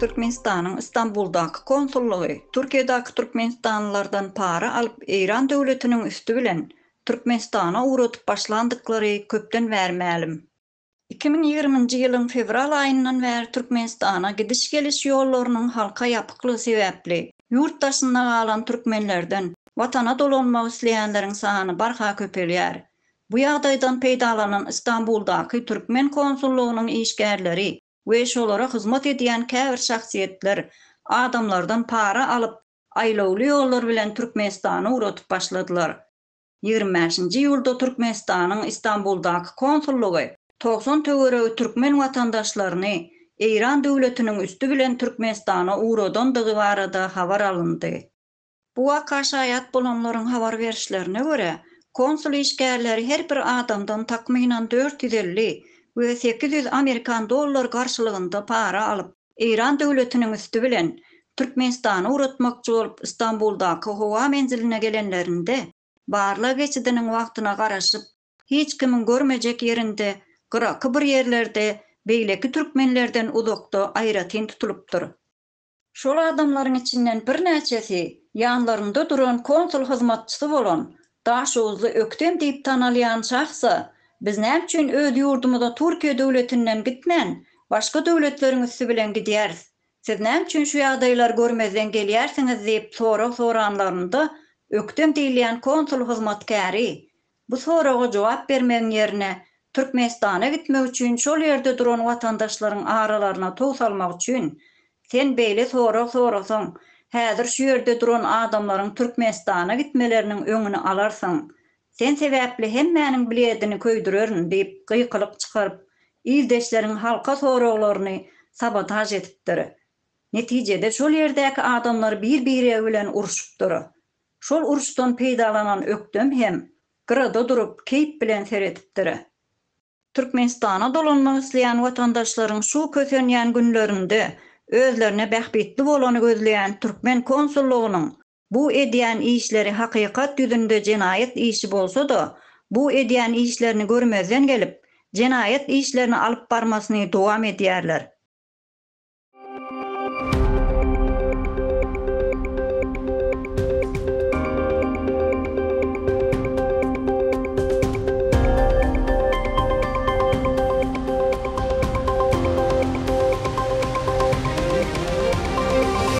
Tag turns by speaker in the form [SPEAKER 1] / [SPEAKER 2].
[SPEAKER 1] Türkmenistanyň Istanbuldaky konsullugy Türkiýedaky türkmenistanlylardan para alyp İran döwletiniň üstü bilen Türkmenistana uğratyp başlandyklary köpden bäri 2020-nji ýylyň fevral aýyndan bäri Türkmenistana gidiş geliş ýollarynyň halka ýapyklygy sebäpli ýurtdaşynda galan türkmenlerden watana dolanmak isleýänleriň sany barha köpelýär. Bu ýagdaýdan peýdalanan Istanbuldaky türkmen konsullugynyň işgärleri we şolara hyzmat edýän käbir şahsiýetler adamlardan para alyp aýlawly ýollar bilen Türkmenistana uğratyp başladylar. 25-nji ýylda Türkmenistanyň Istanbuldaky konsullugy 90 töweregi türkmen watandaşlaryny İran döwletiniň üstü bilen Türkmenistana uğradandygy barada habar alyndy. Bu waka şaýat bolanlaryň habar berişlerine görä, konsul işgärleri her bir adamdan takminan 450 we 800 Amerikan dollar garşylygynda para alyp İran döwletiniň üstü bilen Türkmenistana uğratmakçy bolup Istanbuldaky howa menziline gelenlerinde barla geçidiniň wagtyna garaşyp hiç kimin görmejek ýerinde gyraky bir ýerlerde beýleki türkmenlerden uzakda aýratyn tutulupdyr. Şol adamlaryň içinden bir näçesi ýanlarynda duran konsul hyzmatçysy bolan Daşoğuzly Öktem diýip tanalýan şahsa biz näme üçin öz ýurdumyza Türkiýe döwletinden gitmän, başga döwletleriň üstü bilen gidýäris? Siz näme üçin şu ýagdaýlar görmezden gelýärsiňiz diýip soranlarynda Öktem diýilýän konsul hyzmatkary bu soraga jogap bermegiň ýerine Türkmenistana gitmek üçin şol ýerde duran watandaşlaryň aralaryna tow salmak üçin sen beýle sorasaň, häzir şu ýerde duran adamlaryň Türkmenistana gitmeleriniň öňüni alarsaň, sen sebäpli hemmäniň biledini köýdürerin diýip gıýkylyk çykaryp, ildeşleriň halka soraglaryny sabotaj etipdir. Netijede şol ýerdäki adamlar bir-biri bilen uruşupdyr. Şol uruşdan peýdalanan Öktem hem gyrada durup keýp bilen seretipdir. Türkmenistana dolanmak isleýän watandaşlaryň şu kösenýän günlerinde özlerine bähbetli bolany gözleýän türkmen konsullugynyň bu edýän işleri hakykat ýüzünde jenaýet işi bolsa-da, bu edýän işlerini görmezden gelip, jenaýet işlerini alyp barmasyny dowam edýärler.